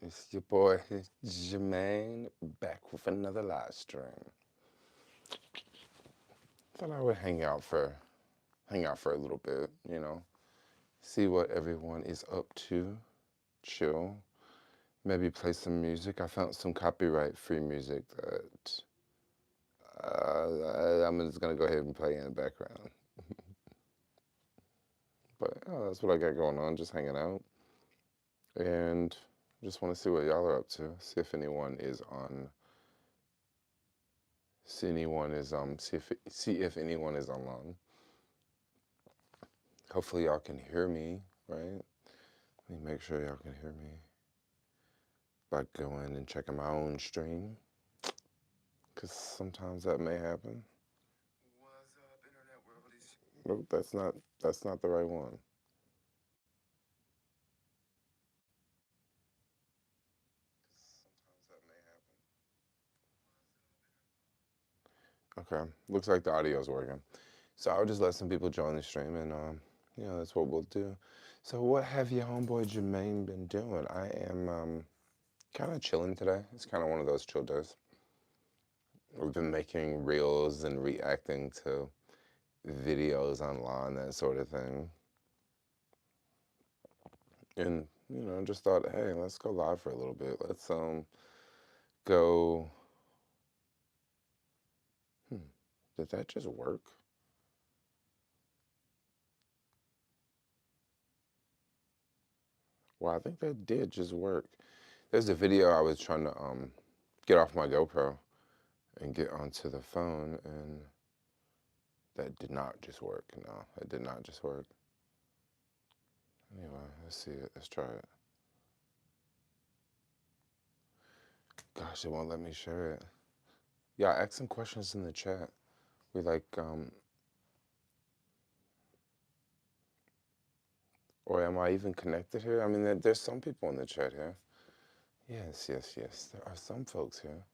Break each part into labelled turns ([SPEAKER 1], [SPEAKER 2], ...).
[SPEAKER 1] It's your boy Jermaine back with another live stream. Thought I would hang out for a little bit, see what everyone is up to, chill, maybe play some music. I found some copyright free music that I'm just gonna go ahead and play in the background. But that's what I got going on, just hanging out, and just want to see what y'all are up to. See if anyone is online. Hopefully y'all can hear me, right? Let me make sure y'all can hear me by going and checking my own stream, because sometimes that may happen. Nope, that's not the right one. Okay, looks like the audio's working. So I'll just let some people join the stream, and that's what we'll do. So what have your homeboy Jermaine been doing? I am kind of chilling today. It's kind of one of those chill days. We've been making reels and reacting to videos online, that sort of thing. And just thought, hey, let's go live for a little bit. Let's go. Did that just work? Well, I think that did just work. There's a video I was trying to get off my GoPro and get onto the phone, and that did not just work. No, it did not just work. Anyway, let's see it. Let's try it. Gosh, it won't let me share it. Yeah, ask some questions in the chat. We or am I even connected here? I mean, there's some people in the chat here. Yes, yes, yes. There are some folks here.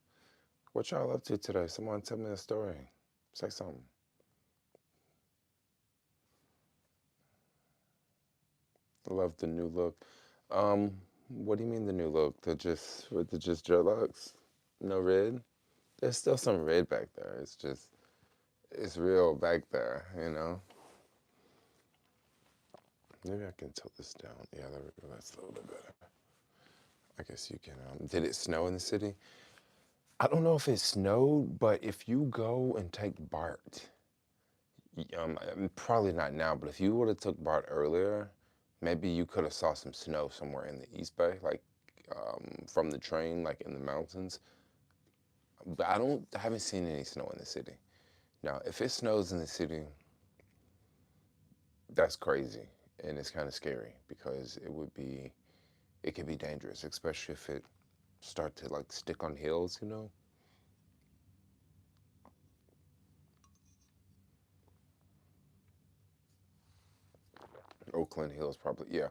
[SPEAKER 1] What y'all up to today? Someone tell me a story. Say something. Love the new look. What do you mean the new look? The just dreadlocks? No red? There's still some red back there. It's real back there, Maybe I can tilt this down. Yeah, there we go. That's a little bit better. I guess you can. Did it snow in the city? I don't know if it snowed, but if you go and take BART, probably not now, but if you would have took BART earlier, maybe you could have saw some snow somewhere in the East Bay, like from the train, like in the mountains. But I haven't seen any snow in the city. Now, if it snows in the city, that's crazy, and it's kind of scary because it could be dangerous, especially if it start to like stick on hills. Oakland Hills probably, yeah.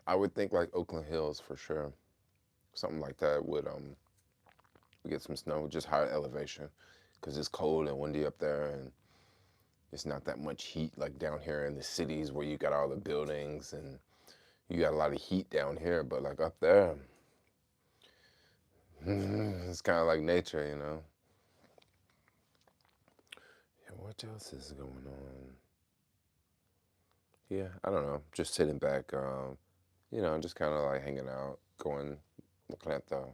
[SPEAKER 1] I would think like Oakland Hills for sure. Something like that would get some snow, just higher elevation, because it's cold and windy up there, and it's not that much heat like down here in the cities where you got all the buildings and you got a lot of heat down here, but like up there, it's kind of like nature. Yeah, what else is going on? Yeah, I don't know. Just sitting back, just kind of like hanging out, looking at the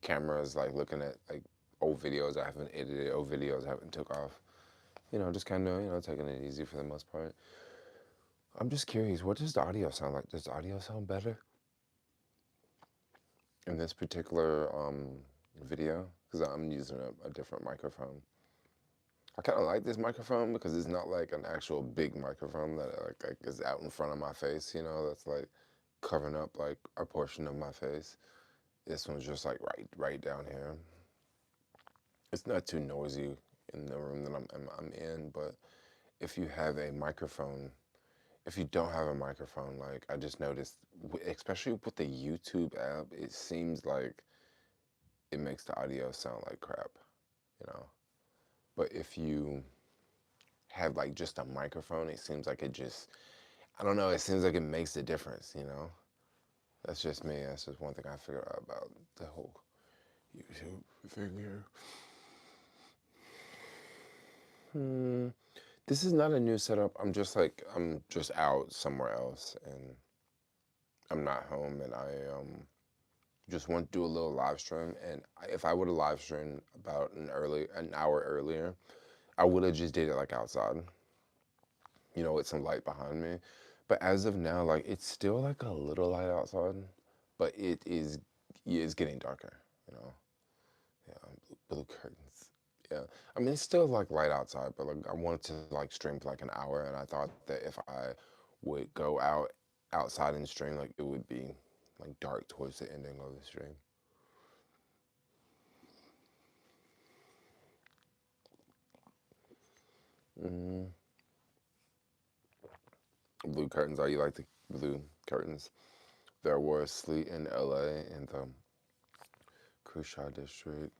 [SPEAKER 1] cameras, like looking at like old videos I haven't edited, old videos I haven't took off. Just kind of, taking it easy for the most part. I'm just curious, what does the audio sound like? Does the audio sound better in this particular video? Because I'm using a different microphone. I kind of like this microphone because it's not like an actual big microphone that like is out in front of my face, that's like covering up like a portion of my face. This one's just like right down here. It's not too noisy in the room that I'm in, but if you have a microphone, if you don't have a microphone, like I just noticed, especially with the YouTube app, it seems like it makes the audio sound like crap, you know. But if you have like just a microphone, it seems like I don't know, it seems like it makes a difference. That's just me. That's just one thing I figured out about the whole YouTube thing here. Hmm. This is not a new setup. I'm just out somewhere else and I'm not home and I just want to do a little live stream. And if I would have live streamed about an hour earlier, I would have just did it like outside, with some light behind me. But as of now, like it's still like a little light outside, but it is getting darker, you know. Yeah, blue curtains. Yeah, I mean it's still like light outside, but like I wanted to like stream for like an hour, and I thought that if I would go outside and stream, like it would be like dark towards the ending of the stream. Mm, blue curtains. Are you like the blue curtains? There was sleet in LA in the Crenshaw district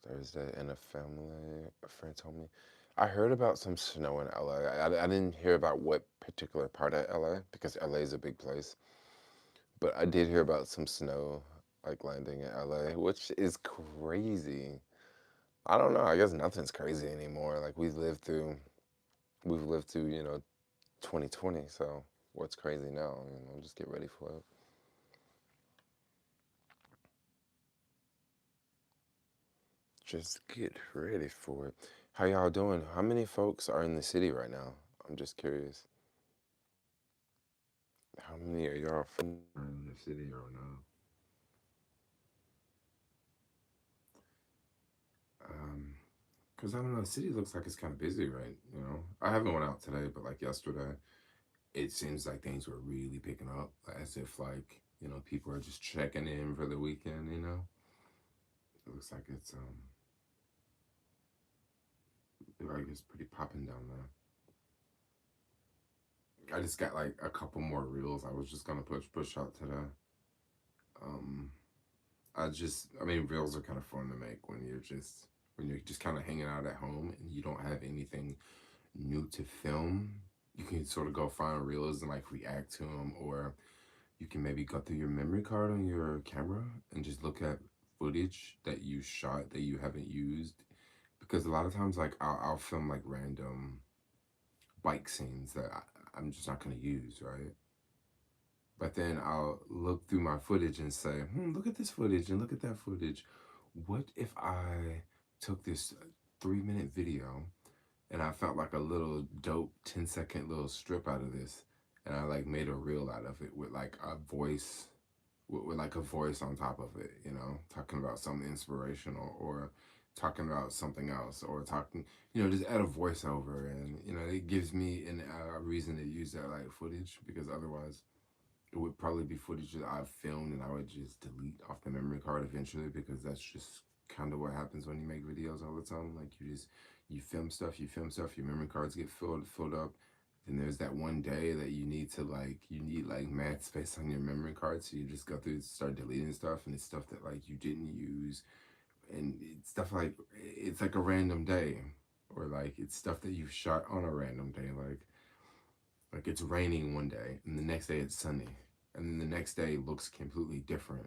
[SPEAKER 1] Thursday, and a friend told me. I heard about some snow in LA. I didn't hear about what particular part of LA because LA is a big place, but I did hear about some snow like landing in LA, which is crazy. I don't know. I guess nothing's crazy anymore. Like we've lived through 2020. So what's crazy now? Just get ready for it. Just get ready for it. How y'all doing? How many folks are in the city right now? I'm just curious. How many are y'all from in the city right now? Um, Cause I don't know, the city looks like it's kind of busy, right? I haven't went out today, but like yesterday, it seems like things were really picking up, as if like people are just checking in for the weekend. It looks like it's pretty popping down there. I just got like a couple more reels. I was just gonna push out today. Um, I mean, reels are kind of fun to make when you're just kind of hanging out at home and you don't have anything new to film. You can sort of go find reels and like react to them, or you can maybe go through your memory card on your camera and just look at footage that you shot that you haven't used. Because a lot of times, like I'll film like random bike scenes that I'm just not gonna use, right? But then I'll look through my footage and say, look at this footage and look at that footage. What if I took this 3-minute video and I felt like a little dope 10-second little strip out of this and I like made a reel out of it with like a voice, with like a voice on top of it, talking about something inspirational or talking about something else or talking, just add a voiceover and, it gives me a reason to use that like footage because otherwise it would probably be footage that I've filmed and I would just delete off the memory card eventually because that's just kind of what happens when you make videos all the time. Like you film stuff, your memory cards get filled up. Then there's that one day that you need like mad space on your memory card, so you just go through and start deleting stuff, and it's stuff that like you didn't use, and it's stuff like it's like a random day, or like it's stuff that you shot on a random day, like it's raining one day, and the next day it's sunny, and then the next day looks completely different.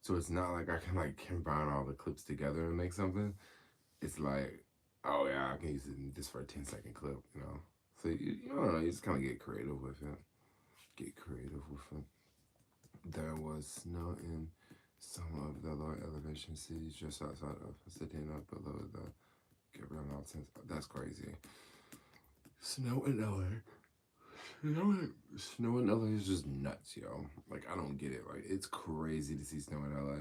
[SPEAKER 1] So it's not like I can like combine all the clips together and make something. It's like, oh yeah, I can use this for a 10-second clip, So you know, you just kind of get creative with it. Get creative with it. There was snow in some of the lower elevation cities just outside of Pasadena, below the Gabriel Mountains. That's crazy. Snow in LA. Snow in LA is just nuts, yo. Like, I don't get it. Like, it's crazy to see snow in LA.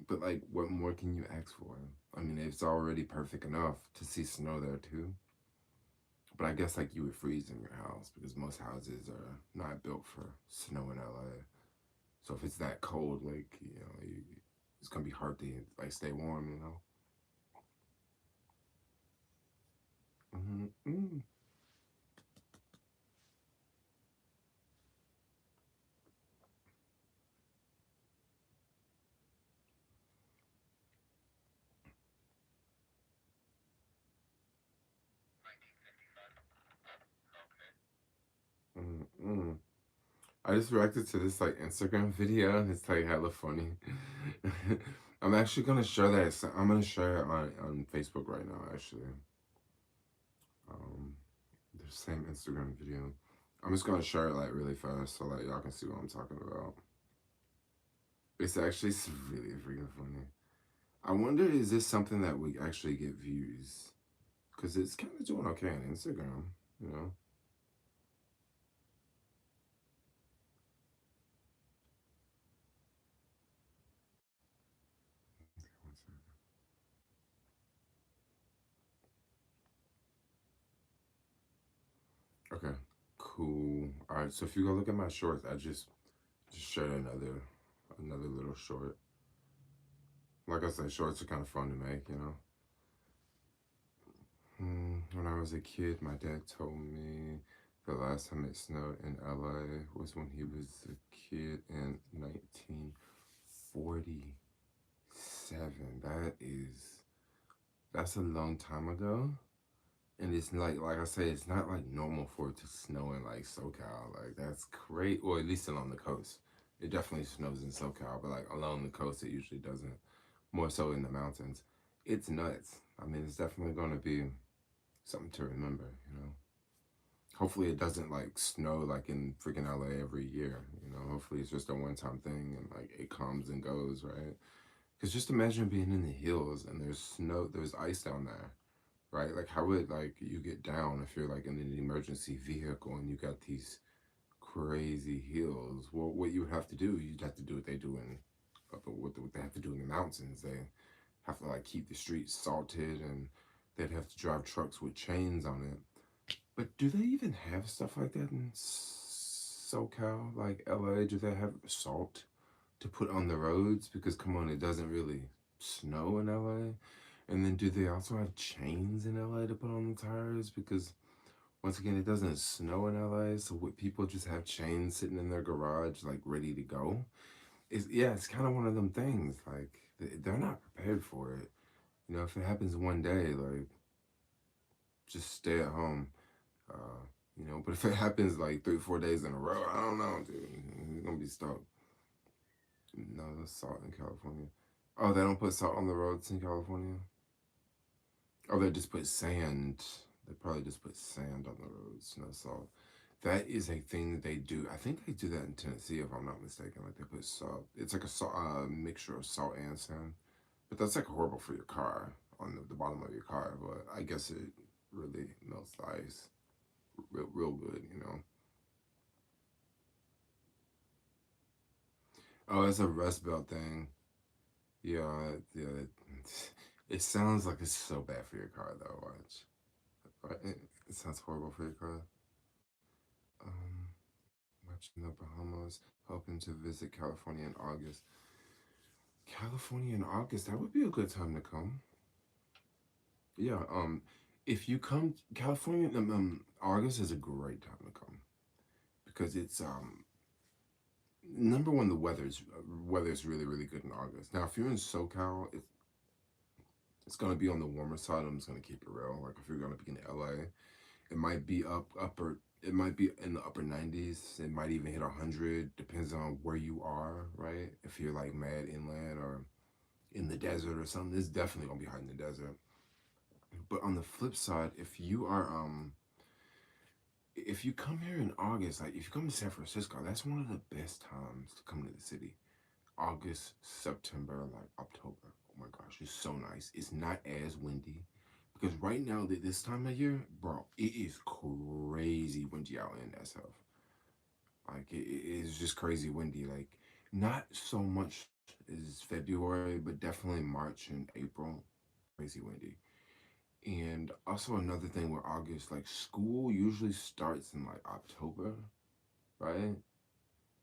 [SPEAKER 1] But, like, what more can you ask for? I mean, it's already perfect enough to see snow there, too. But I guess, like, you would freeze in your house because most houses are not built for snow in LA. So if it's that cold, like, it's going to be hard to, like, stay warm. Mm-hmm. Mm-hmm. I just reacted to this like Instagram video and it's like hella funny. I'm actually gonna share that. I'm gonna share it on Facebook right now. Actually, um, the same Instagram video. I'm just gonna share it like really fast so that y'all can see what I'm talking about. It's actually really freaking funny. I wonder, is this something that we actually get views? Because it's kind of doing okay on Instagram, you know? Okay, cool. All right, so if you go look at my shorts, I just shared another little short. Like I said, shorts are kind of fun to make, you know? When I was a kid, my dad told me the last time it snowed in LA was when he was a kid in 1947. That's a long time ago. And it's like I say, it's not like normal for it to snow in like SoCal. Like that's great, or at least along the coast. It definitely snows in SoCal, but like along the coast, it usually doesn't. More so in the mountains. It's nuts. I mean, it's definitely going to be something to remember, you know. Hopefully, it doesn't like snow like in freaking LA every year, you know. Hopefully, it's just a one-time thing and like it comes and goes, right? Because just imagine being in the hills and there's snow, there's ice down there, right? Like, how would like you get down if you're like in an emergency vehicle and you got these crazy hills? Well, what you would have to do, you'd have to do what they do in what they have to do in the mountains. They have to like keep the streets salted and they'd have to drive trucks with chains on it. But do they even have stuff like that in SoCal, like LA? Do they have salt to put on the roads? Because come on, it doesn't really snow in LA. And then do they also have chains in LA to put on the tires? Because once again, it doesn't snow in LA, so what people just have chains sitting in their garage like ready to go. It's kind of one of them things. Like they're not prepared for it. You know, if it happens one day, like just stay at home. Uh, you know, but if it happens like 3 or 4 days in a row, I don't know, dude. You're gonna be stuck. No, there's salt in California. Oh, they don't put salt on the roads in California? Oh, they just put sand. They probably just put sand on the roads, no salt. That is a thing that they do. I think they do that in Tennessee, if I'm not mistaken. Like they put salt. It's like a mixture of salt and sand. But that's like horrible for your car on the bottom of your car. But I guess it really melts the ice real good, you know. Oh, it's a rust belt thing. Yeah, yeah. It sounds like it's so bad for your car, though. Watch. Right? It sounds horrible for your car. Um, Watching the Bahamas, hoping to visit California in August. California in August, that would be a good time to come. Yeah, if you come, California, August is a great time to come because it's number one, the weather's really good in August. Now, if you're in SoCal, it's gonna be on the warmer side. I'm just gonna keep it real. Like if you're gonna be in LA, it might be upper. It might be in the upper 90s. It might even hit 100. Depends on where you are, right? If you're like mad inland or in the desert or something, it's definitely gonna be hot in the desert. But on the flip side, if you come here in August, like if you come to San Francisco, that's one of the best times to come to the city. August, September, like October. Oh my gosh, it's so nice. It's not as windy. Because right now, this time of year, bro, it is crazy windy out in SF. Like, it is just crazy windy. Like, not so much as February, but definitely March and April. Crazy windy. And also another thing with August, like school usually starts in like October, right?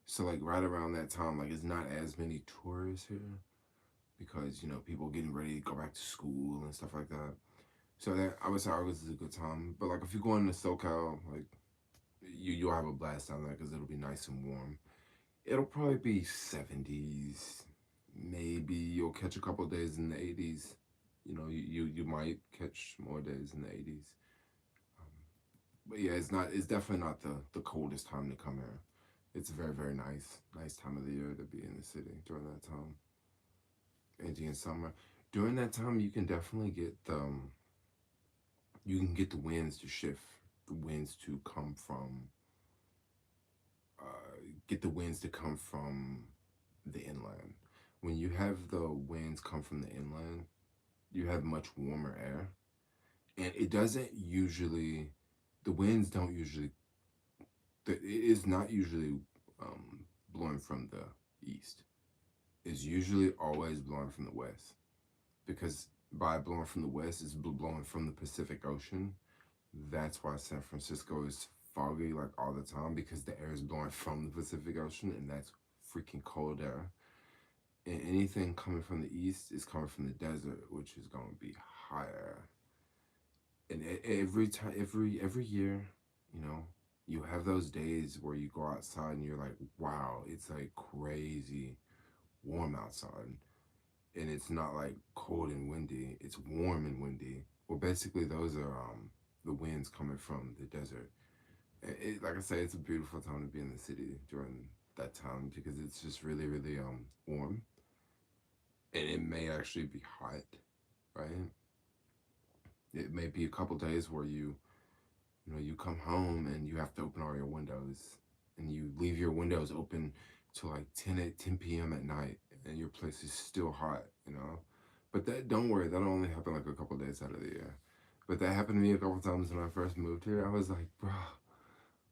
[SPEAKER 1] So like right around that time, like it's not as many tourists here because you know people getting ready to go back to school and stuff like that. So that I would say August is a good time. But like if you go into SoCal, like you'll have a blast down there because it'll be nice and warm. It'll probably be 70s. Maybe you'll catch a couple days in the 80s. You know, you might catch more days in the 80s. But yeah, it's not. It's definitely not the coldest time to come here. It's a very, very nice time of the year to be in the city during that time. Indian summer. During that time, you can definitely get the winds to shift, the winds to come from, get the winds to come from the inland. When you have the winds come from the inland, you have much warmer air, and it doesn't usually, the winds don't usually, it is not usually blowing from the east. It's usually always blowing from the west, because by blowing from the west, it's blowing from the Pacific Ocean. That's why San Francisco is foggy like all the time, because the air is blowing from the Pacific Ocean, and that's freaking cold air. And anything coming from the east is coming from the desert, which is going to be higher. And every time, every year, you know, you have those days where you go outside and you're like, wow, it's like crazy warm outside, and it's not like cold and windy. It's warm and windy. Well, basically, those are the winds coming from the desert. Like I say, it's a beautiful time to be in the city during that time, because it's just really, really warm, and it may actually be hot, right? It may be a couple days where you come home and you have to open all your windows, and you leave your windows open till like 10 p.m. at night, and your place is still hot, you know. But that, don't worry, that'll only happen like a couple days out of the year. But that happened to me a couple times when I first moved here. I was like, bro,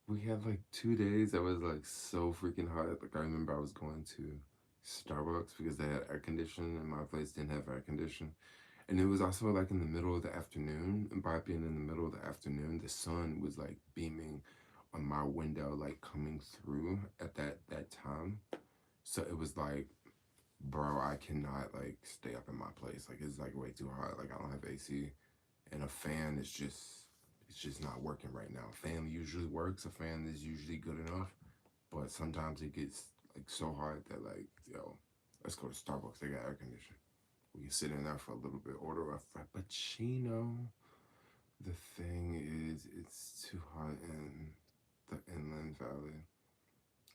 [SPEAKER 1] we had like 2 days that was like so freaking hot. Like, I remember I was going to Starbucks because they had air conditioning and my place didn't have air conditioning. And it was also like in the middle of the afternoon. And by being in the middle of the afternoon, the sun was like beaming on my window, like coming through at that time. So it was like, bro, I cannot like stay up in my place. Like, it's like way too hot. Like, I don't have AC, and a fan is just, it's just not working right now. A fan usually works. A fan is usually good enough, but sometimes it gets like so hot that like, yo, let's go to Starbucks. They got air conditioning. We can sit in there for a little bit, order a frappuccino. The thing is, it's too hot in the inland valley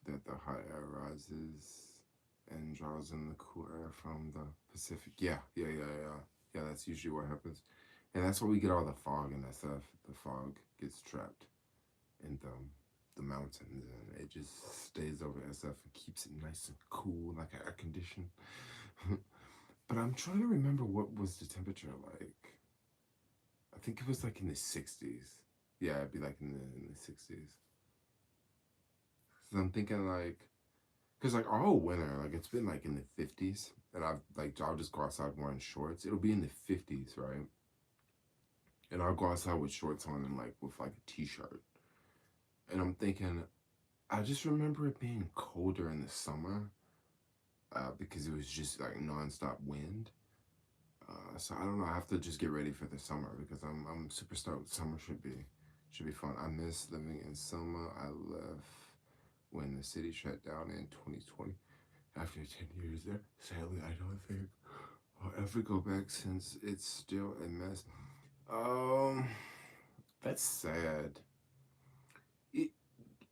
[SPEAKER 1] that the hot air rises and draws in the cool air from the Pacific. Yeah. Yeah, that's usually what happens. And that's where we get all the fog and that stuff. The fog gets trapped in the mountains, and it just stays over SF and keeps it nice and cool, like an air condition. But I'm trying to remember what was the temperature like. I think it was like in the 60s. Yeah, it'd be like in the 60s. So I'm thinking like, cause like all winter, like it's been like in the 50s, and I'll just go outside wearing shorts. It'll be in the 50s, right? And I'll go outside with shorts on and like with like a t-shirt. And I'm thinking, I just remember it being colder in the summer, because it was just like nonstop wind. So I don't know. I have to just get ready for the summer, because I'm super stoked. Summer should be fun. I miss living in Selma. I left when the city shut down in 2020. After 10 years there, sadly, I don't think I'll ever go back, since it's still a mess. Um, that's sad. It,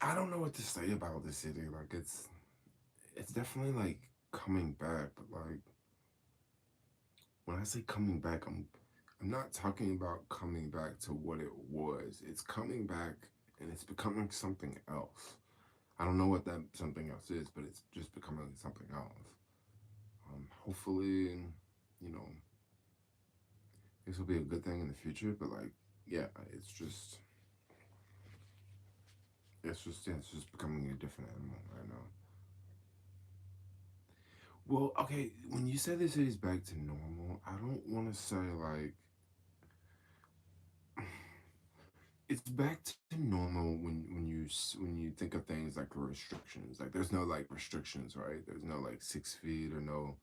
[SPEAKER 1] I don't know what to say about the city. Like, it's definitely like coming back, but like when I say coming back, I'm not talking about coming back to what it was. It's coming back and it's becoming something else. I don't know what that something else is, but it's just becoming something else. Hopefully, you know, this will be a good thing in the future. But like, yeah, it's just becoming a different animal right now. Well, okay, when you say the city's back to normal, I don't want to say like it's back to normal when you think of things like the restrictions. Like, there's no like restrictions, right? There's no like 6 feet, or no,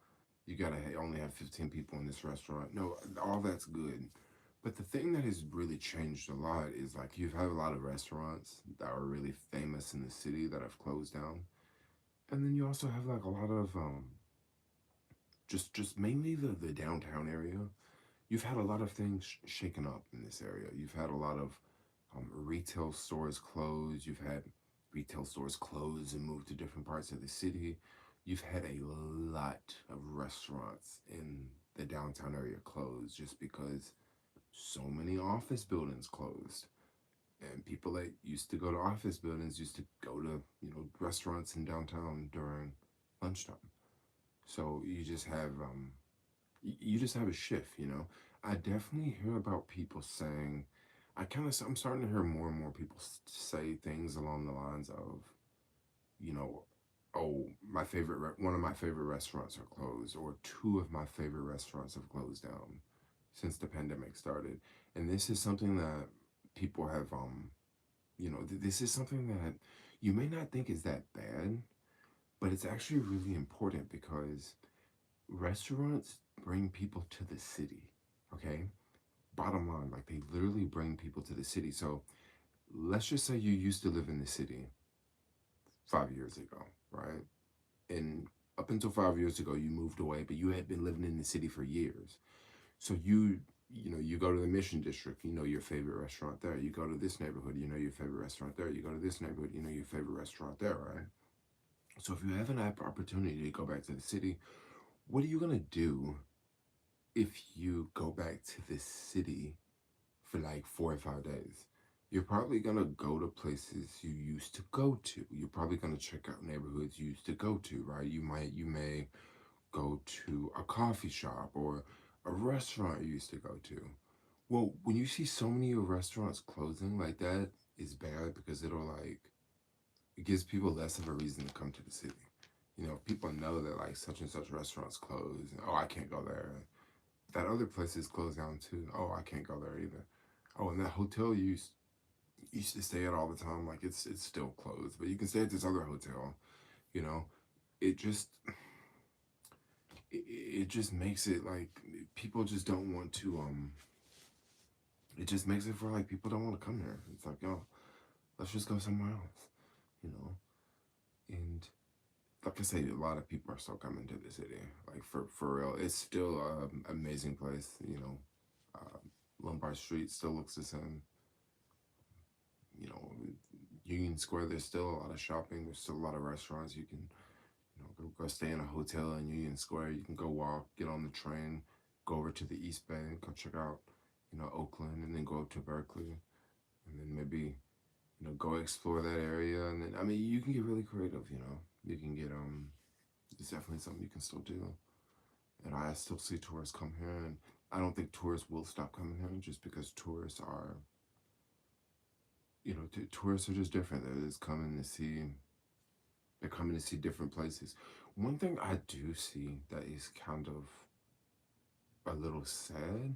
[SPEAKER 1] you gotta only have 15 people in this restaurant. No, all that's good. But the thing that has really changed a lot is like you've had a lot of restaurants that are really famous in the city that have closed down, and then you also have like a lot of just mainly the downtown area. You've had a lot of things shaken up in this area. You've had a lot of retail stores closed. You've had retail stores close and move to different parts of the city. You've had a lot of restaurants in the downtown area close just because so many office buildings closed. And people that used to go to office buildings used to go to, restaurants in downtown during lunchtime. So you just have a shift. I definitely hear about people saying, I'm starting to hear more and more people say things along the lines of, you know, oh, one of my favorite restaurants are closed, or two of my favorite restaurants have closed down since the pandemic started. And this is something that people have, this is something that you may not think is that bad, but it's actually really important because restaurants bring people to the city, okay? Bottom line, like they literally bring people to the city. So let's just say you used to live in the city 5 years ago, right? And up until 5 years ago, you moved away, but you had been living in the city for years. So you go to the Mission District, your favorite restaurant there. You go to this neighborhood, your favorite restaurant there. You go to this neighborhood, your favorite restaurant there, right? So if you have an opportunity to go back to the city, what are you gonna do if you go back to the city for like 4 or 5 days? You're probably gonna go to places you used to go to. You're probably gonna check out neighborhoods you used to go to, right? You may go to a coffee shop or a restaurant you used to go to. Well, when you see so many restaurants closing, like that is bad because it gives people less of a reason to come to the city. People know that like such and such restaurants close, and oh, I can't go there. That other place is closed down too. Oh, I can't go there either. Oh, and that hotel you used to stay at all the time, like it's still closed, but you can stay at this other hotel. You know, it just it just makes it like people just don't want to. It just makes it for like people don't want to come here. It's like, yo, let's just go somewhere else. You know, and like I say, a lot of people are still coming to the city. Like for real, it's still an amazing place. Lombard Street still looks the same. You know, Union Square. There's still a lot of shopping. There's still a lot of restaurants. You can go stay in a hotel in Union Square. You can go walk, get on the train, go over to the East Bay, go check out Oakland, and then go up to Berkeley, and then maybe go explore that area. And then I mean, you can get really creative. You can get it's definitely something you can still do. And I still see tourists come here, and I don't think tourists will stop coming here just because tourists are, tourists are just different. They're coming to see different places. One thing I do see that is kind of a little sad,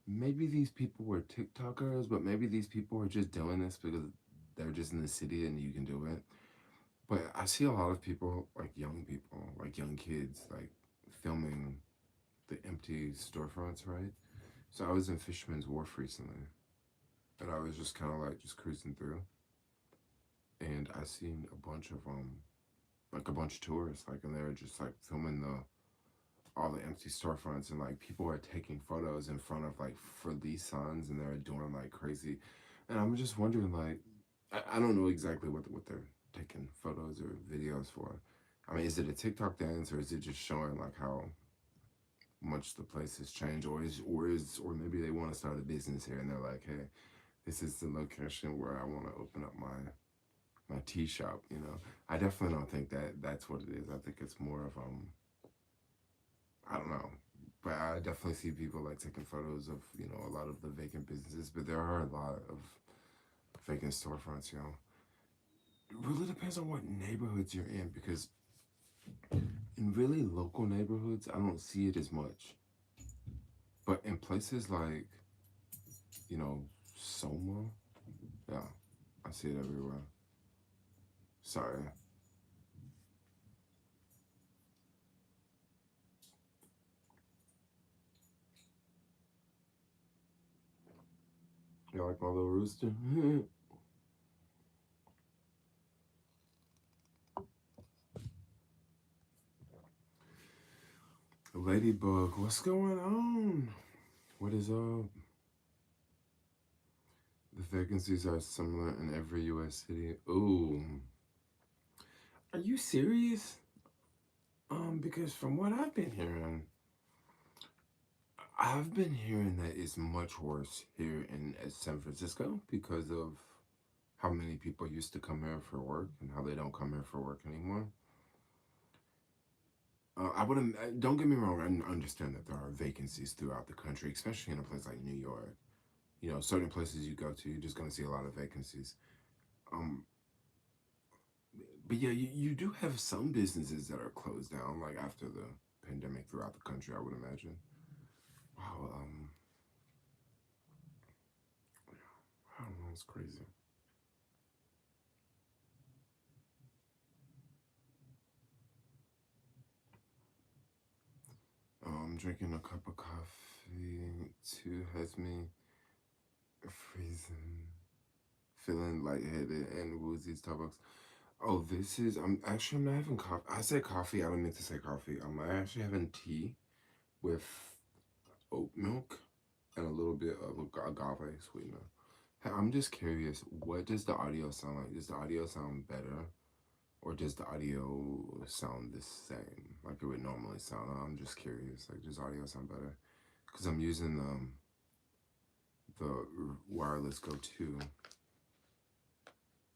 [SPEAKER 1] maybe these people were TikTokers, but maybe these people are just doing this because they're just in the city and you can do it. But I see a lot of people, like young kids, like filming the empty storefronts, right? So I was in Fisherman's Wharf recently, and I was just kind of like just cruising through, and I seen a bunch of tourists, like, and they were just like filming all the empty storefronts, and like people are taking photos in front of like for these signs, and they're doing like crazy, and I'm just wondering like, I don't know exactly what they're taking photos or videos for. I mean, is it a TikTok dance, or is it just showing like how much the place has changed, or maybe they want to start a business here and they're like, hey, this is the location where I want to open up my tea shop. I definitely don't think that that's what it is. I think it's more of I don't know, but I definitely see people like taking photos of a lot of the vacant businesses, but there are a lot of vacant storefronts. It really depends on what neighborhoods you're in, because in really local neighborhoods I don't see it as much, but in places like Soma, yeah, I see it everywhere. Sorry. You like my little rooster? Ladybug, what's going on? What is up? The vacancies are similar in every U.S. city. Ooh, Are you serious? Because from what I've been hearing that it's much worse here in San Francisco because of how many people used to come here for work and how they don't come here for work anymore. I wouldn't. Don't get me wrong. I understand that there are vacancies throughout the country, especially in a place like New York. You know, certain places you go to, you're just gonna see a lot of vacancies. Um, but yeah, you do have some businesses that are closed down, like after the pandemic throughout the country. I would imagine. Wow. I don't know. It's crazy. I'm drinking a cup of coffee. Two has me freezing, feeling lightheaded and woozy. Starbucks. Oh, this is. I'm not having coffee. I said coffee. I don't mean to say coffee. I'm actually having tea with oat milk and a little bit of agave sweetener. Hey, I'm just curious. What does the audio sound like? Does the audio sound better, or does the audio sound the same, like it would normally sound? I'm just curious. Like, does audio sound better? Because I'm using the wireless Go 2.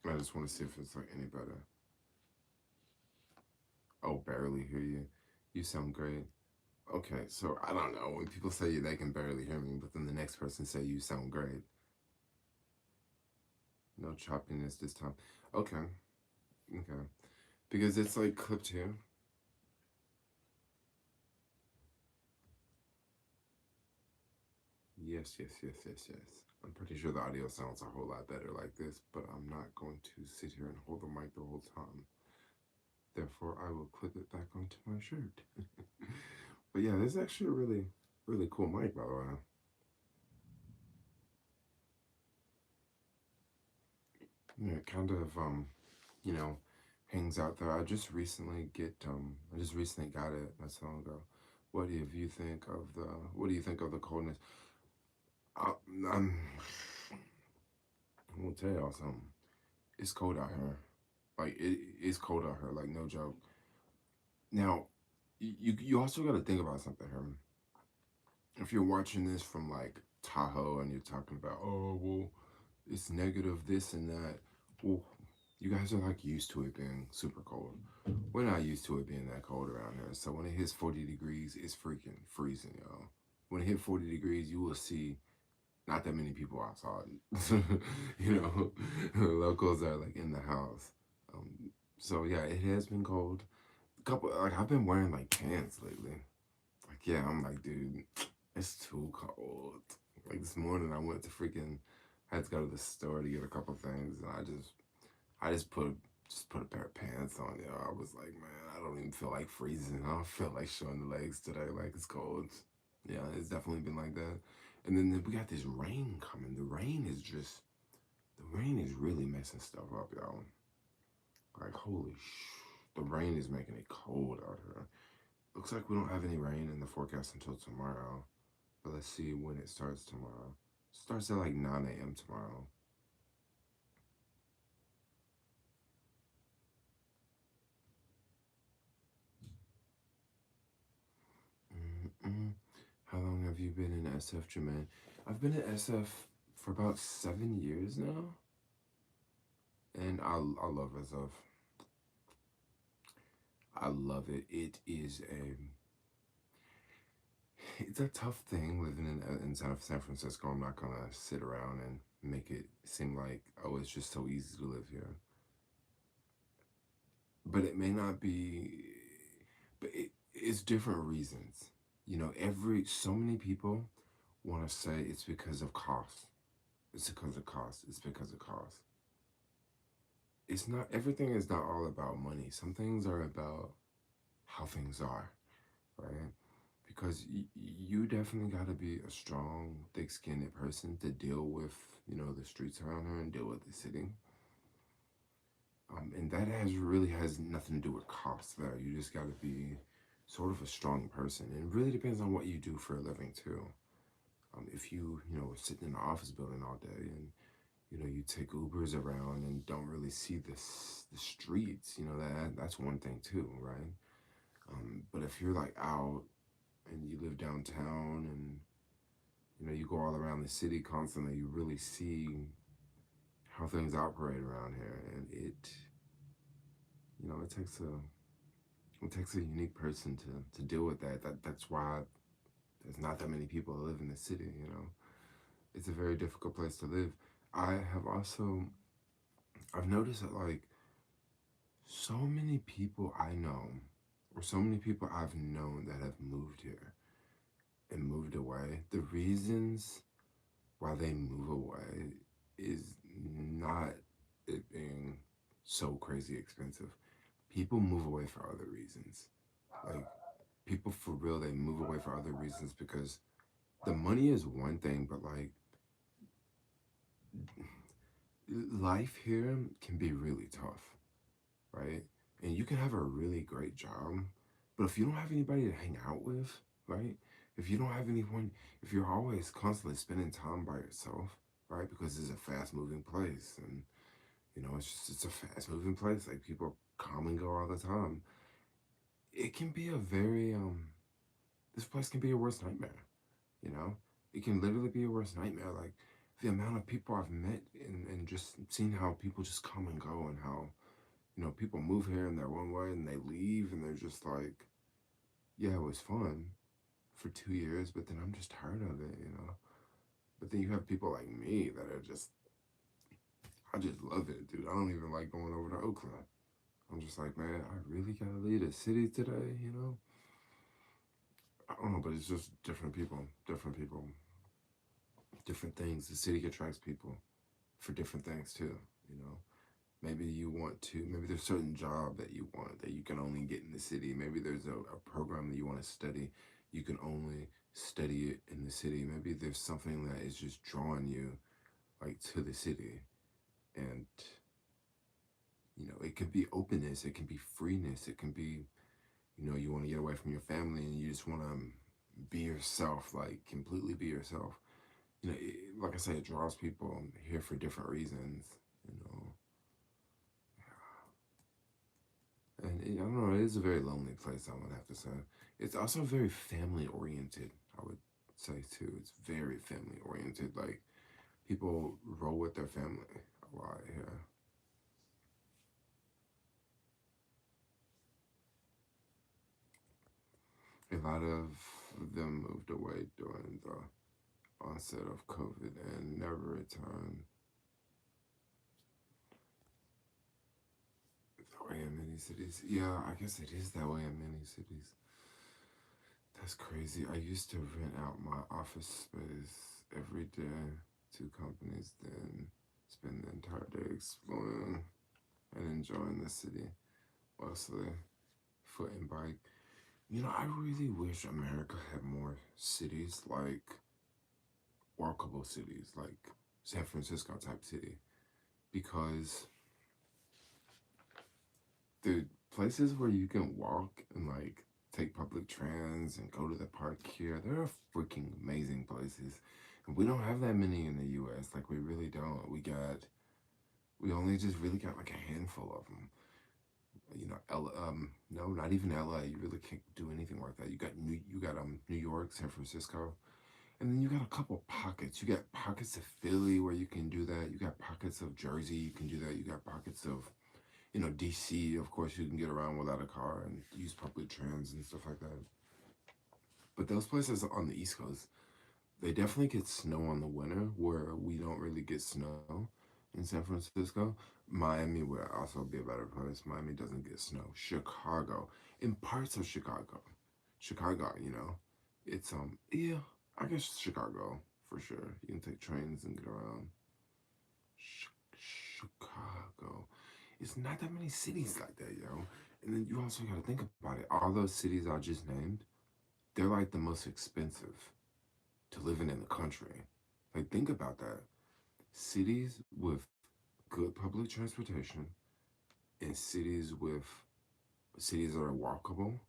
[SPEAKER 1] I just want to see if it's like any better. Oh, barely hear you. You sound great. Okay, so I don't know. When people say they can barely hear me, but then the next person say you sound great. No choppiness this time. Okay, okay. Because it's like clipped here. Yes, yes, yes, yes, yes. I'm pretty sure the audio sounds a whole lot better like this, but I'm not going to sit here and hold the mic the whole time. Therefore, I will clip it back onto my shirt. But yeah, this is actually a really, really cool mic, by the way. Yeah, it kind of, you know, hangs out there. I just recently got it not so long ago. What do you think of the coldness? I, I'm, I'm gonna tell y'all something. It's cold out here. Like it's cold out here. Like no joke. Now, you also got to think about something here. If you're watching this from like Tahoe and you're talking about, oh well, it's negative this and that. Well, you guys are like used to it being super cold. We're not used to it being that cold around here. So when it hits 40 degrees, it's freaking freezing, y'all. When it hit 40 degrees, you will see not that many people outside. you know, locals are like in the house. So yeah, it has been cold. Couple like I've been wearing like pants lately. Like yeah, I'm like, dude, it's too cold. Like this morning, I went to freaking. I had to go to the store to get a couple things, and I just put a pair of pants on. You know, I was like, man, I don't even feel like freezing. I don't feel like showing the legs today. Like it's cold. Yeah, it's definitely been like that. And then we got this rain coming. The rain is really messing stuff up, y'all. Like the rain is making it cold out here. Looks like we don't have any rain in the forecast until tomorrow. But let's see when it starts tomorrow. It starts at like 9 a.m. tomorrow. Mm-mm. How long have you been in SF, Jermaine? I've been in SF for about 7 years now. And I love SF. I love it. It's a tough thing living in San Francisco. I'm not gonna sit around and make it seem like, oh, it's just so easy to live here. But it may not be, but it's different reasons. You know, so many people want to say it's because of cost. It's because of cost. It's because of cost. It's not, everything is not all about money. Some things are about how things are, right? Because you definitely got to be a strong, thick-skinned person to deal with, you know, the streets around here and deal with the city. And that really has nothing to do with cost there. You just got to be sort of a strong person. And it really depends on what you do for a living too. If you know, sitting in an office building all day and You take Ubers around and don't really see the streets. That's one thing too, right? But if you're like out and you live downtown and you go all around the city constantly, you really see how things operate around here, and it takes a unique person to deal with that. That's why there's not that many people that live in the city. It's a very difficult place to live. I have also I've noticed that like so many people I know, or so many people I've known that have moved here and moved away, the reasons why they move away is not it being so crazy expensive. People move away for other reasons. Like, people for real, they move away for other reasons because the money is one thing, but like life here can be really tough, right? And you can have a really great job, but if you don't have anybody to hang out with, right? If you don't have anyone, if you're always constantly spending time by yourself, right? Because it's a fast moving place, and it's a fast moving place. Like, people come and go all the time. It can be a very this place can be a worst nightmare. You know, it can literally be a worst nightmare. Like, the amount of people I've met and just seeing how people just come and go, and how people move here and they're one way and they leave and they're just like, yeah, it was fun for 2 years, but then I'm just tired of it. But then you have people like me that are just, I just love it, dude. I don't even like going over to Oakland. I'm just like, man, I really gotta leave the city today. I don't know, but it's just different people, different things. The city attracts people for different things too. Maybe you want to, maybe there's a certain job that you want that you can only get in the city. Maybe there's a program that you want to study. You can only study it in the city. Maybe there's something that is just drawing you like to the city. And it can be openness, it can be freeness, it can be, you want to get away from your family and you just want to be yourself, like completely be yourself. Like I said, it draws people here for different reasons, you know. And I don't know, it is a very lonely place, I would have to say. It's also very family oriented, I would say too. It's very family oriented. Like, people roll with their family a lot here. A lot of them moved away during the onset of COVID and never returned. That way in many cities. Yeah, I guess it is that way in many cities. That's crazy. I used to rent out my office space every day to companies, then spend the entire day exploring and enjoying the city, mostly foot and bike. I really wish America had more cities, like walkable cities, like San Francisco type city, because the places where you can walk and like take public trans and go to the park here, they're freaking amazing places. And we don't have that many in the US. Like, we really don't. We only just really got like a handful of them. No, not even LA. You really can't do anything like that. You got New York, San Francisco, and then you got a couple pockets. You got pockets of Philly where you can do that. You got pockets of Jersey, you can do that. You got pockets of DC, of course, you can get around without a car and use public trans and stuff like that. But those places on the East Coast, they definitely get snow on the winter, where we don't really get snow in San Francisco. Miami would also be a better place. Miami doesn't get snow. Chicago, in parts of Chicago, it's yeah, I guess Chicago for sure. You can take trains and get around. Chicago. It's not that many cities like that, yo. And then you also got to think about it. All those cities I just named, they're like the most expensive to live in the country. Like, think about that. Cities with good public transportation, and cities that are walkable,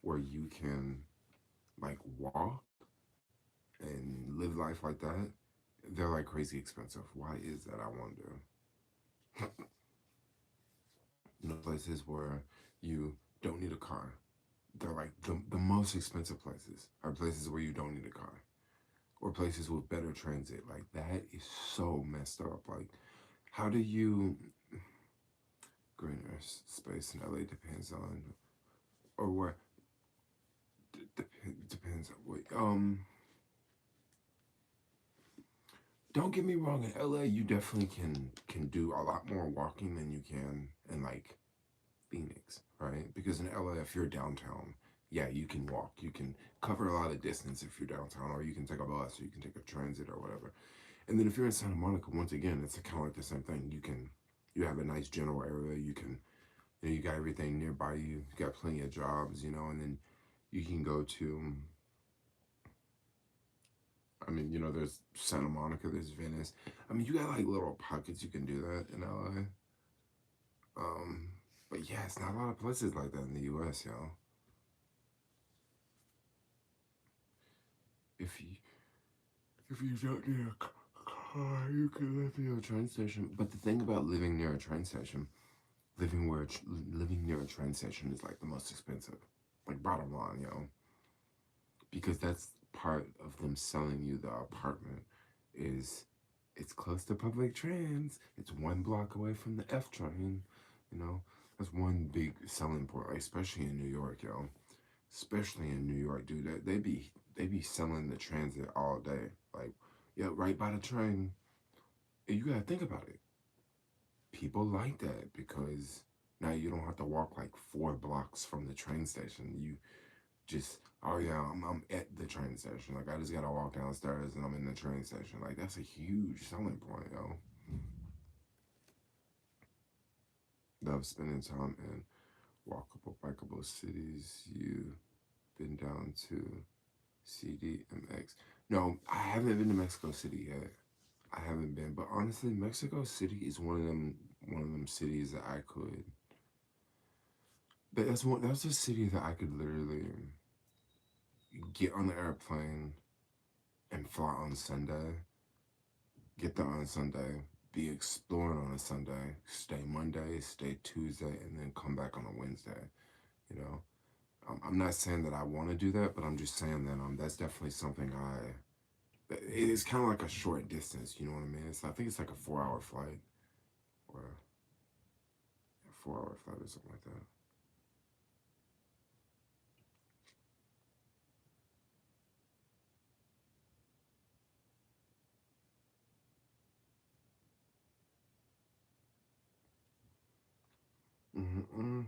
[SPEAKER 1] where you can like walk and live life like that. they're like crazy expensive. Why is that, I wonder? Places where you don't need a car. They're like the most expensive places are places where you don't need a car. Or places with better transit. Like that is so messed up. Like, how do you greener space in LA depends on or what depends on what don't get me wrong, in LA you definitely can do a lot more walking than you can in like Phoenix, right? Because in LA, if you're downtown, yeah, you can walk. You can cover a lot of distance if you're downtown, or you can take a bus, or you can take a transit, or whatever. And then if you're in Santa Monica, once again, it's kind of like the same thing. You have a nice general area. You got everything nearby you. You got plenty of jobs, and then you can go to. I mean, there's Santa Monica, there's Venice. I mean, you got like little pockets you can do that in LA. But yeah, it's not a lot of places like that in the U.S., y'all. If you if you don't need a car, you can live near a train station. But the thing about living near a train station, living near a train station is like the most expensive. Like bottom line, because that's part of them selling you the apartment is it's close to public trans. It's 1 block away from the F train. You know, that's one big selling point, like, especially in New York, Especially in New York, dude. They be selling the transit all day. Like, yeah, right by the train. And you gotta think about it. People like that because now you don't have to walk like 4 blocks from the train station. You just, oh yeah, I'm at the train station. Like I just gotta walk downstairs and I'm in the train station. Like that's a huge selling point, Love spending time in walkable, bikeable cities. You been down to CDMX? No, I haven't been to Mexico City yet. I haven't been, but honestly, Mexico City is one of them cities that I could. That's a city that I could literally get on the airplane and fly on Sunday, get there on Sunday, be exploring on a Sunday, stay Monday, stay Tuesday, and then come back on a Wednesday. You know, I'm not saying that I want to do that, but I'm just saying that that's definitely something I. It's kind of like a short distance. You know what I mean? I think it's like a 4-hour flight or a 4-hour flight or something like that. Mm-hmm.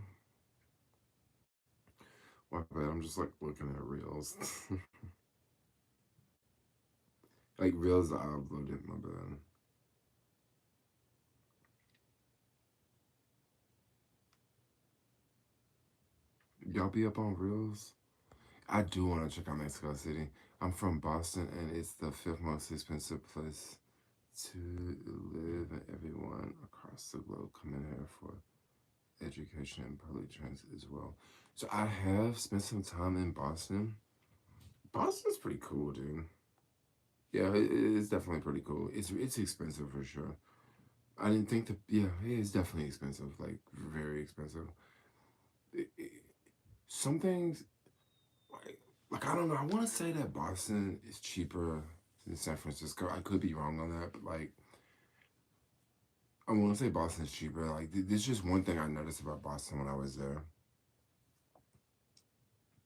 [SPEAKER 1] My bad. I'm just like looking at reels, like reels that I uploaded. My bad. Y'all be up on reels? I do want to check out Mexico City. I'm from Boston, and it's the fifth most expensive place to live, and everyone across the globe come in here for education and public transit as well. So I have spent some time in Boston. Boston's pretty cool, dude. Yeah, it's definitely pretty cool. It's expensive for sure. I didn't think that. Yeah, it's definitely expensive. Like very expensive. It, it, some things like I don't know. I want to say that Boston is cheaper than San Francisco. I could be wrong on that, but like I want to say Boston's cheaper. Like there's just one thing I noticed about Boston when I was there.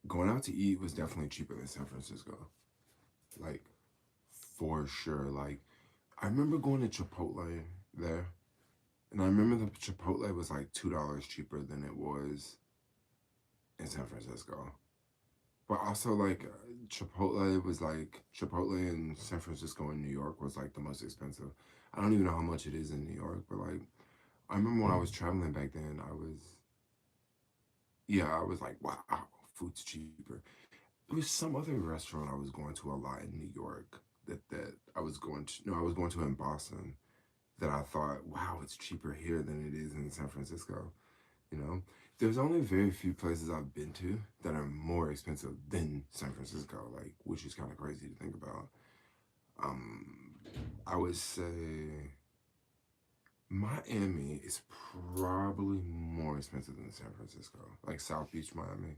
[SPEAKER 1] Going out to eat was definitely cheaper than San Francisco. Like for sure. Like I remember going to Chipotle there, and I remember the Chipotle was like $2 cheaper than it was in San Francisco. But also like Chipotle in San Francisco and New York was like the most expensive. I don't even know how much it is in New York, but like I remember when I was traveling back then, I was like, wow, food's cheaper. There was some other restaurant I was going to a lot in New York that I was going to, no, I was going to in Boston that I thought, wow, it's cheaper here than it is in San Francisco. You know, there's only very few places I've been to that are more expensive than San Francisco, like, which is kind of crazy to think about. Um, I would say Miami is probably more expensive than San Francisco. Like South Beach, Miami.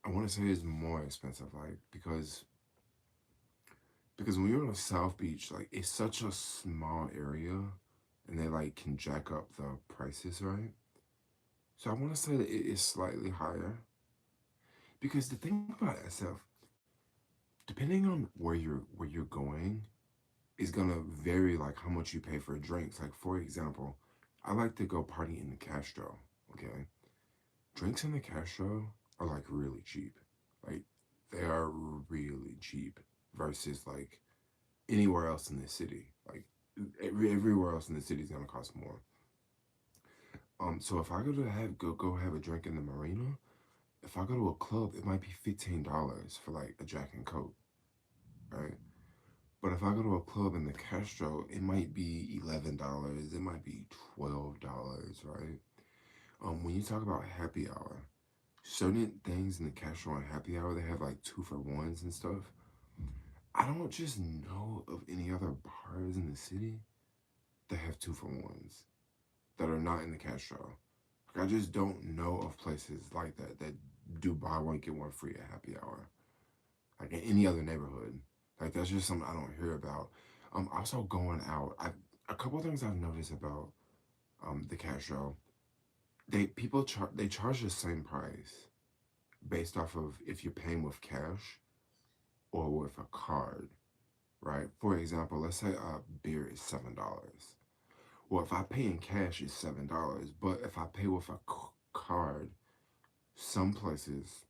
[SPEAKER 1] I want to say it's more expensive, like because when you're on South Beach, like it's such a small area, and they like can jack up the prices, right? So I want to say that it is slightly higher because the thing about SF, depending on where you're going, is gonna vary like how much you pay for drinks. Like for example, I like to go party in the Castro. Okay, drinks in the Castro are like really cheap. Like they are really cheap versus like anywhere else in the city. Like everywhere else in the city is gonna cost more. So if I go to go have a drink in the marina, if I go to a club, it might be $15 for like a Jack and Coke, right? But if I go to a club in the Castro, it might be $11. It might be $12, right? When you talk about happy hour, certain things in the Castro and happy hour, they have like 2 for 1s and stuff. I don't just know of any other bars in the city that have 2 for 1s that are not in the Castro. Like, I just don't know of places like that that do buy one get one free at happy hour. Like in any other neighborhood. Like that's just something I don't hear about. Also going out, a couple of things I've noticed about the Castro. They charge the same price based off of if you're paying with cash or with a card, right? For example, let's say a beer is $7. Well, if I pay in cash, it's $7. But if I pay with a card, some places,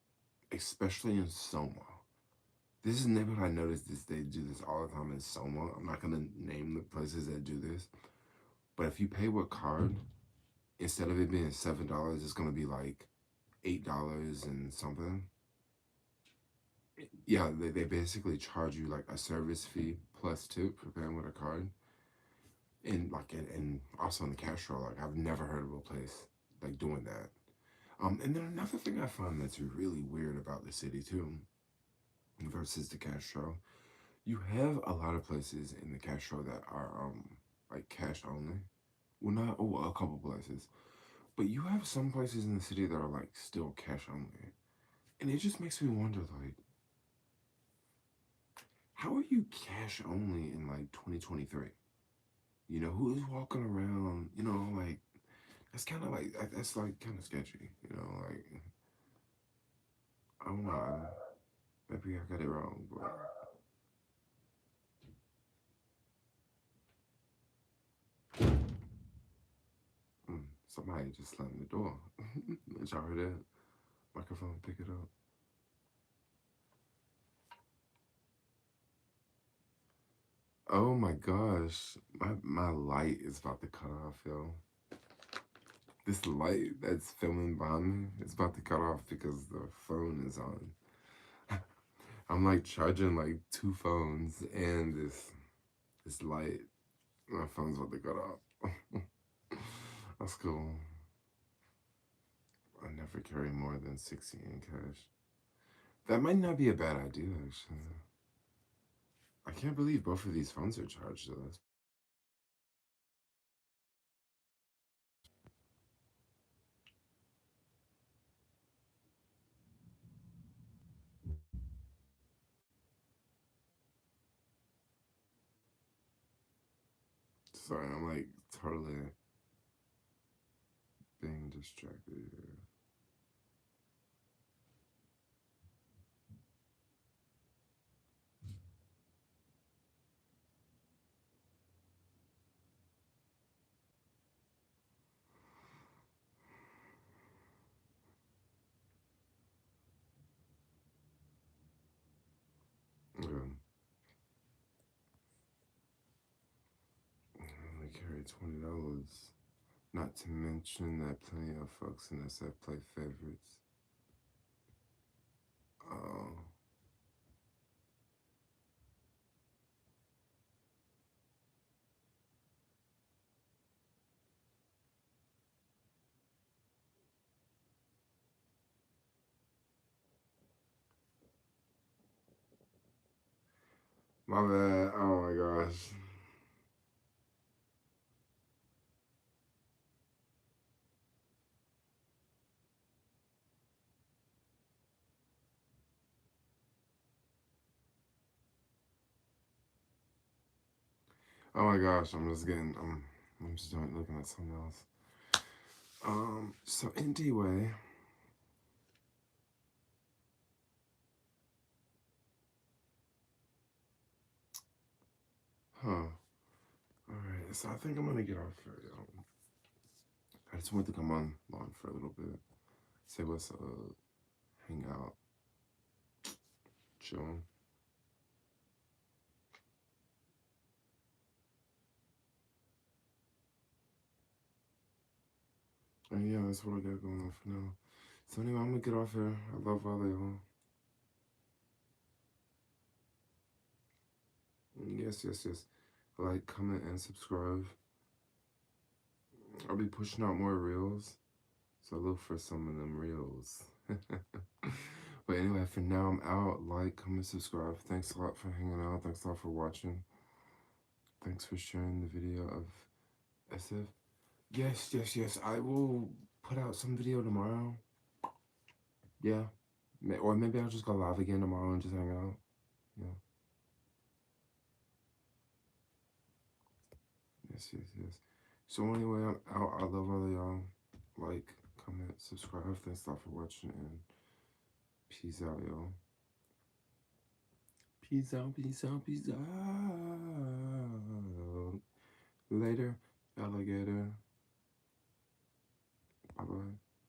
[SPEAKER 1] especially in Soma, this is neighborhood I noticed this. They do this all the time in Soma. I'm not gonna name the places that do this, but if you pay with card, instead of it being $7, it's gonna be like $8 and something. Yeah, they basically charge you like a service fee plus tip for paying with a card. And like and also in the cash roll, like I've never heard of a place like doing that. And then another thing I find that's really weird about the city too, versus the Castro, you have a lot of places in the Castro that are like cash only. Well, not a couple places, but you have some places in the city that are like still cash only, and it just makes me wonder like, how are you cash only in like 2023? You know, who is walking around? You know, like that's kind of like that's like kind of sketchy. You know, like I don't know. Maybe I got it wrong, but somebody just slammed the door. Did y'all hear that? Microphone, pick it up. Oh my gosh, my light is about to cut off, yo. This light that's filming behind me is about to cut off because the phone is on. I'm like charging like 2 phones and this light. My phone's about to cut off. That's cool. I never carry more than 60 in cash. That might not be a bad idea, actually. I can't believe both of these phones are charged though. Sorry, I'm like totally being distracted here. Yeah. I only carry $20. Not to mention that plenty of folks in SF play favorites. Oh, My bad. Oh my gosh. Oh my gosh, I'm just getting, I'm just looking at something else. So anyway, huh. Alright, so I think I'm gonna get off here, y'all. I just wanted to come on for a little bit. Say what's up, hang out, chill. And yeah, that's what I got going on for now. So anyway, I'm gonna get off here. I love all of y'all. Yes, yes, yes. Like, comment, and subscribe. I'll be pushing out more reels. So look for some of them reels. But anyway, for now, I'm out. Like, comment, subscribe. Thanks a lot for hanging out. Thanks a lot for watching. Thanks for sharing the video of SF. Yes, yes, yes. I will put out some video tomorrow. Yeah. Or maybe I'll just go live again tomorrow and just hang out. Yeah. Yes, yes, yes. So anyway, I'm out. I love all of y'all. Like, comment, subscribe. Thanks a lot for watching, and peace out, y'all. Peace out, peace out, peace out. Later, alligator. Bye-bye.